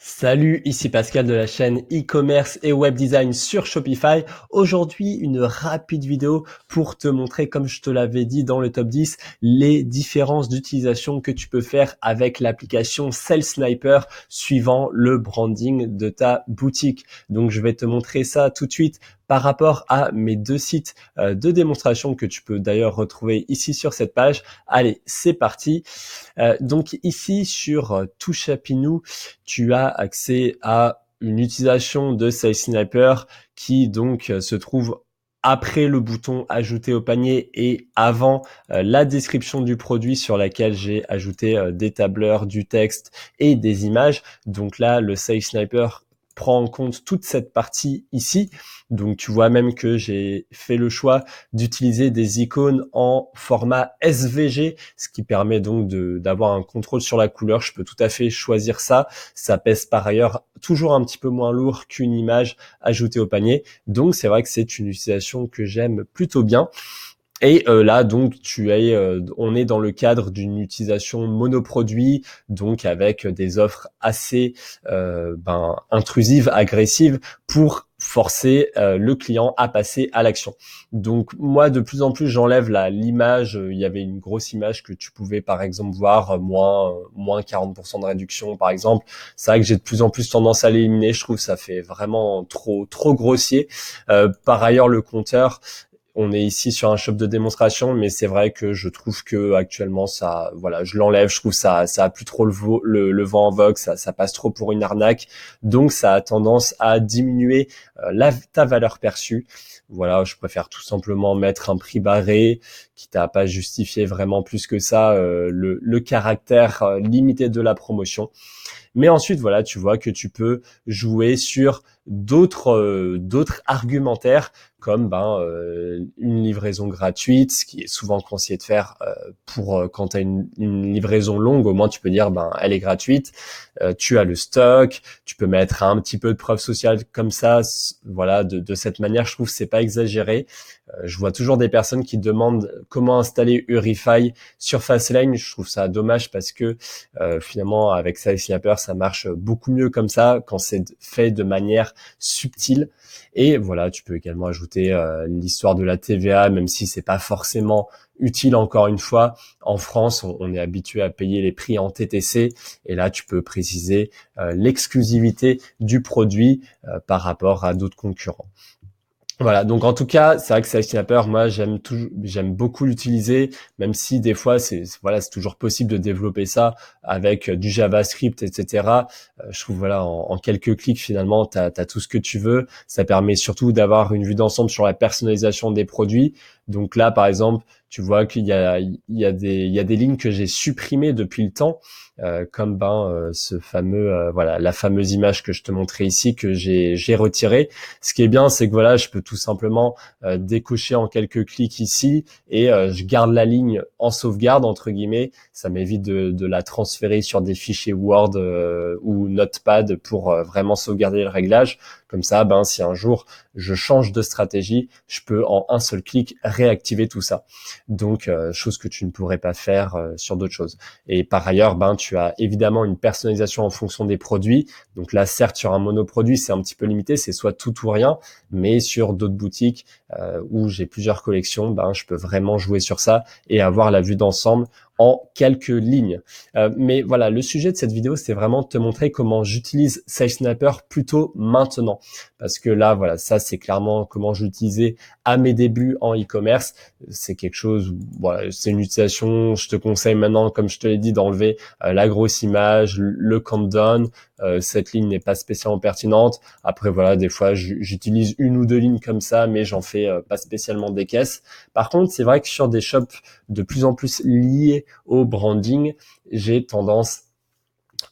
Salut, ici Pascal de la chaîne e-commerce et web design sur Shopify. Aujourd'hui, une rapide vidéo pour te montrer, comme je te l'avais dit dans le top 10, les différences d'utilisation que tu peux faire avec l'application Sales Sniper suivant le branding de ta boutique. Donc, je vais te montrer ça tout de suite par rapport à mes deux sites de démonstration que tu peux d'ailleurs retrouver ici sur cette page. Allez, c'est parti. Donc ici sur Touchapinou, tu as accès à une utilisation de Sales Sniper qui donc se trouve après le bouton ajouter au panier et avant la description du produit sur laquelle j'ai ajouté des tableurs, du texte et des images. Donc là, le Sales Sniper prend en compte toute cette partie ici. Donc tu vois même que j'ai fait le choix d'utiliser des icônes en format SVG, ce qui permet donc d'avoir un contrôle sur la couleur. Je peux tout à fait choisir ça. Ça pèse par ailleurs toujours un petit peu moins lourd qu'une image ajoutée au panier. Donc c'est vrai que c'est une utilisation que j'aime plutôt bien. Et là, donc, on est dans le cadre d'une utilisation monoproduit, donc avec des offres assez intrusives, agressives, pour forcer le client à passer à l'action. Donc moi, de plus en plus, j'enlève l'image. Il y avait une grosse image que tu pouvais, par exemple, voir moins 40% de réduction, par exemple. C'est vrai que j'ai de plus en plus tendance à l'éliminer. Je trouve que ça fait vraiment trop grossier. Par ailleurs, le compteur. On est ici sur un shop de démonstration, mais c'est vrai que je trouve que actuellement ça, voilà, je l'enlève. Je trouve ça a plus trop le vent en vogue, ça passe trop pour une arnaque. Donc ça a tendance à diminuer ta valeur perçue. Voilà, je préfère tout simplement mettre un prix barré, quitte à pas justifier vraiment plus que ça le caractère limité de la promotion. Mais ensuite, voilà, tu vois que tu peux jouer sur d'autres argumentaires comme une livraison gratuite, ce qui est souvent conseillé de faire pour quand tu as une livraison longue, au moins tu peux dire elle est gratuite. Tu as le stock, tu peux mettre un petit peu de preuve sociale comme ça, voilà, de cette manière, je trouve que c'est pas exagéré. Je vois toujours des personnes qui demandent comment installer Urify sur Fastlane. Je trouve ça dommage parce que finalement avec Sales Sniper ça marche beaucoup mieux comme ça quand c'est fait de manière subtile. Et voilà, tu peux également ajouter l'histoire de la TVA, même si c'est pas forcément utile. Encore une fois, en France on est habitué à payer les prix en TTC et là tu peux préciser l'exclusivité du produit par rapport à d'autres concurrents. Voilà, donc en tout cas, c'est vrai que Sales Snapper, moi j'aime beaucoup l'utiliser, même si des fois c'est toujours possible de développer ça avec du JavaScript, etc. Je trouve voilà en quelques clics finalement t'as tout ce que tu veux. Ça permet surtout d'avoir une vue d'ensemble sur la personnalisation des produits. Donc là, par exemple, tu vois qu'il y a des lignes que j'ai supprimées depuis le temps, comme ce fameux la fameuse image que je te montrais ici que j'ai retirée. Ce qui est bien, c'est que voilà, je peux tout simplement décocher en quelques clics ici et je garde la ligne en sauvegarde entre guillemets. Ça m'évite de la transférer sur des fichiers Word ou Notepad pour vraiment sauvegarder le réglage. Comme ça, si un jour je change de stratégie, je peux en un seul clic réactiver tout ça. Donc, chose que tu ne pourrais pas faire sur d'autres choses. Et par ailleurs, tu as évidemment une personnalisation en fonction des produits. Donc là, certes, sur un monoproduit, c'est un petit peu limité, c'est soit tout ou rien, mais sur d'autres boutiques où j'ai plusieurs collections, je peux vraiment jouer sur ça et avoir la vue d'ensemble en quelques lignes. Mais voilà, le sujet de cette vidéo, c'est vraiment de te montrer comment j'utilise Sales Sniper plutôt maintenant. Parce que là, voilà, ça c'est clairement comment j'utilisais à mes débuts en e-commerce. C'est quelque chose, voilà, c'est une utilisation, je te conseille maintenant, comme je te l'ai dit, d'enlever la grosse image, le countdown. Cette ligne n'est pas spécialement pertinente. Après, voilà, des fois, j'utilise une ou deux lignes comme ça, mais j'en fais pas spécialement des caisses. Par contre, c'est vrai que sur des shops de plus en plus liés au branding, j'ai tendance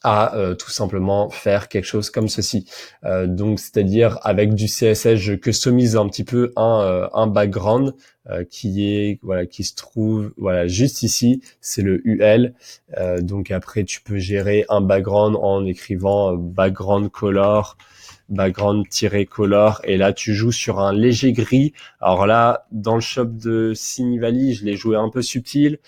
à tout simplement faire quelque chose comme ceci. Donc, c'est-à-dire avec du CSS, je customise un petit peu un background qui se trouve juste ici. C'est le UL. Donc après, tu peux gérer un background en écrivant background color background-color et là tu joues sur un léger gris. Alors là dans le shop de Cinivali je l'ai joué un peu subtil,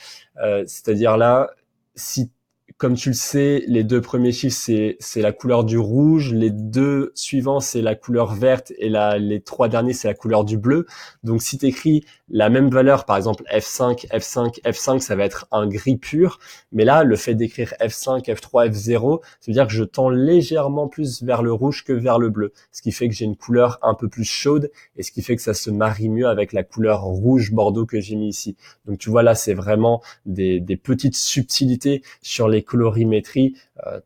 c'est-à-dire là si comme tu le sais, les 2 premiers chiffres, c'est la couleur du rouge, les 2 suivants, c'est la couleur verte et les 3 derniers, c'est la couleur du bleu. Donc si tu écris la même valeur, par exemple F5, F5, F5, ça va être un gris pur. Mais là, le fait d'écrire F5, F3, F0, ça veut dire que je tends légèrement plus vers le rouge que vers le bleu. Ce qui fait que j'ai une couleur un peu plus chaude et ce qui fait que ça se marie mieux avec la couleur rouge bordeaux que j'ai mis ici. Donc tu vois, là, c'est vraiment des petites subtilités sur les colorimétries.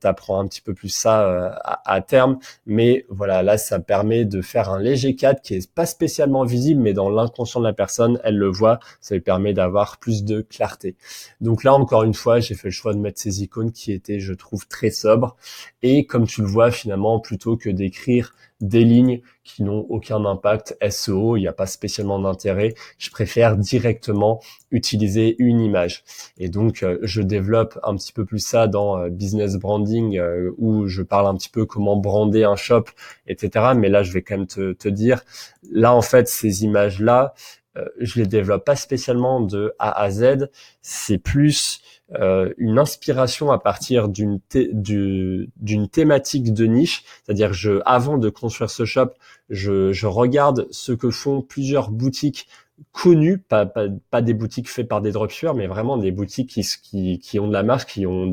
Tu apprends un petit peu plus ça à terme, mais voilà, là ça permet de faire un léger cadre qui est pas spécialement visible, mais dans l'inconscient de la personne, elle le voit, ça lui permet d'avoir plus de clarté. Donc là, encore une fois, j'ai fait le choix de mettre ces icônes qui étaient, je trouve, très sobres, et comme tu le vois, finalement, plutôt que d'écrire des lignes qui n'ont aucun impact SEO, il n'y a pas spécialement d'intérêt, je préfère directement utiliser une image. Et donc, je développe un petit peu plus ça dans Business Branding, où je parle un petit peu comment brander un shop, etc. Mais là, je vais quand même te dire, là, en fait, ces images-là, je les développe pas spécialement de A à Z, c'est plus une inspiration à partir d'une thématique de niche, c'est-à-dire avant de construire ce shop, je regarde ce que font plusieurs boutiques connues, pas des boutiques faites par des dropshippers, mais vraiment des boutiques qui ont de la marque, qui ont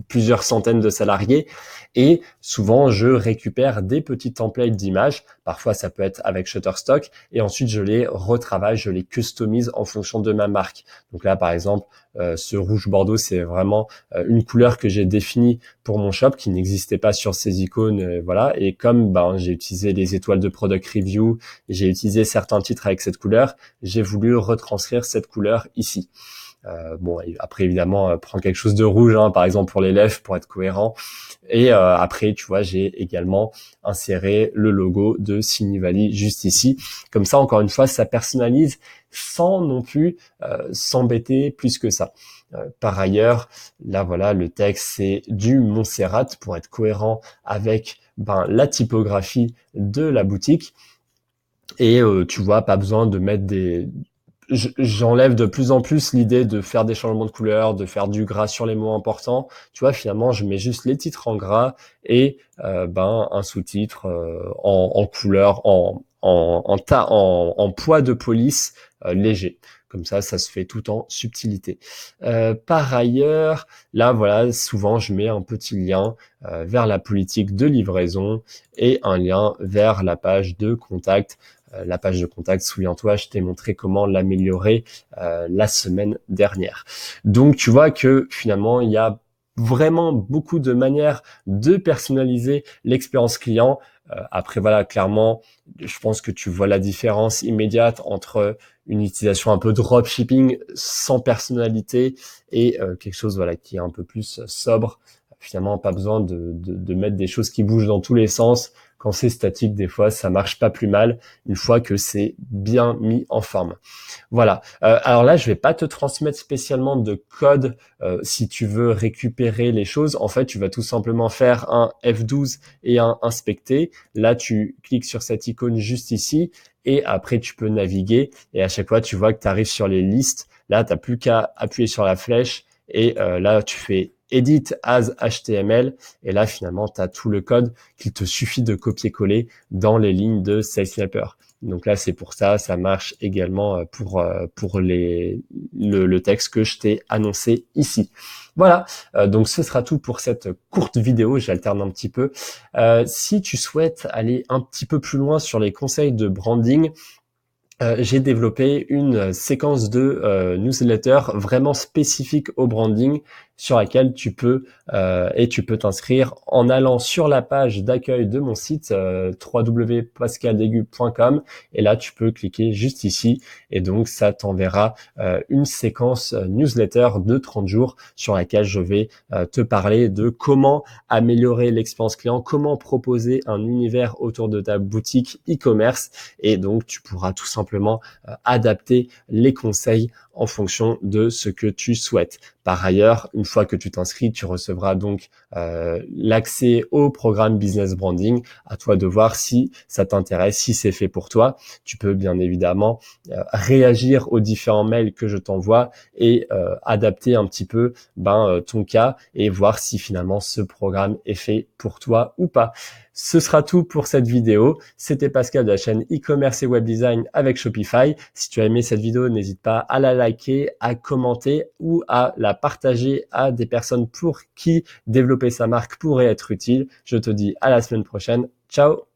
plusieurs centaines de salariés, et souvent je récupère des petits templates d'images, parfois ça peut être avec Shutterstock, et ensuite je les retravaille, je les customise en fonction de ma marque. Donc là par exemple, ce rouge bordeaux, c'est vraiment une couleur que j'ai définie pour mon shop qui n'existait pas sur ces icônes, voilà. Et comme j'ai utilisé les étoiles de product review, j'ai utilisé certains titres avec cette couleur, j'ai voulu retranscrire cette couleur ici. Après évidemment, prends quelque chose de rouge, hein, par exemple pour les lèvres, pour être cohérent. Et après, tu vois, j'ai également inséré le logo de Cinevalley juste ici. Comme ça, encore une fois, ça personnalise sans non plus s'embêter plus que ça. Par ailleurs, là voilà, le texte c'est du Montserrat pour être cohérent avec la typographie de la boutique. Et tu vois, pas besoin de mettre j'enlève de plus en plus l'idée de faire des changements de couleur, de faire du gras sur les mots importants. Tu vois, finalement, je mets juste les titres en gras et un sous-titre en couleur, en poids de police léger. Comme ça se fait tout en subtilité. Par ailleurs, là, voilà, souvent, je mets un petit lien vers la politique de livraison et un lien vers la page de contact. La page de contact, souviens-toi, je t'ai montré comment l'améliorer la semaine dernière. Donc, tu vois que finalement, il y a vraiment beaucoup de manières de personnaliser l'expérience client. Après, voilà, clairement, je pense que tu vois la différence immédiate entre une utilisation un peu dropshipping sans personnalité et quelque chose voilà qui est un peu plus sobre. Finalement, pas besoin de mettre des choses qui bougent dans tous les sens. Quand c'est statique, des fois, ça marche pas plus mal une fois que c'est bien mis en forme. Voilà. Alors là, je vais pas te transmettre spécialement de code si tu veux récupérer les choses. En fait, tu vas tout simplement faire un F12 et un inspecter. Là, tu cliques sur cette icône juste ici et après, tu peux naviguer. Et à chaque fois, tu vois que tu arrives sur les listes. Là, tu n'as plus qu'à appuyer sur la flèche et là, tu fais Edit as HTML et là, finalement, tu as tout le code qu'il te suffit de copier-coller dans les lignes de SalesSniper. Donc là, c'est pour ça, ça marche également pour le texte que je t'ai annoncé ici. Voilà, donc ce sera tout pour cette courte vidéo, j'alterne un petit peu. Si tu souhaites aller un petit peu plus loin sur les conseils de branding, j'ai développé une séquence de newsletter vraiment spécifique au branding sur laquelle tu peux t'inscrire en allant sur la page d'accueil de mon site www.pascaldegu.com et là tu peux cliquer juste ici et donc ça t'enverra une séquence newsletter de 30 jours sur laquelle je vais te parler de comment améliorer l'expérience client, comment proposer un univers autour de ta boutique e-commerce et donc tu pourras tout simplement adapter les conseils en fonction de ce que tu souhaites. Par ailleurs, une fois que tu t'inscris, tu recevras donc l'accès au programme Business Branding. À toi de voir si ça t'intéresse, si c'est fait pour toi. Tu peux bien évidemment réagir aux différents mails que je t'envoie et adapter un petit peu ton cas et voir si finalement ce programme est fait pour toi ou pas. Ce sera tout pour cette vidéo. C'était Pascal de la chaîne e-commerce et web design avec Shopify. Si tu as aimé cette vidéo, n'hésite pas à la liker, à commenter ou à la partager à des personnes pour qui développer sa marque pourrait être utile. Je te dis à la semaine prochaine. Ciao!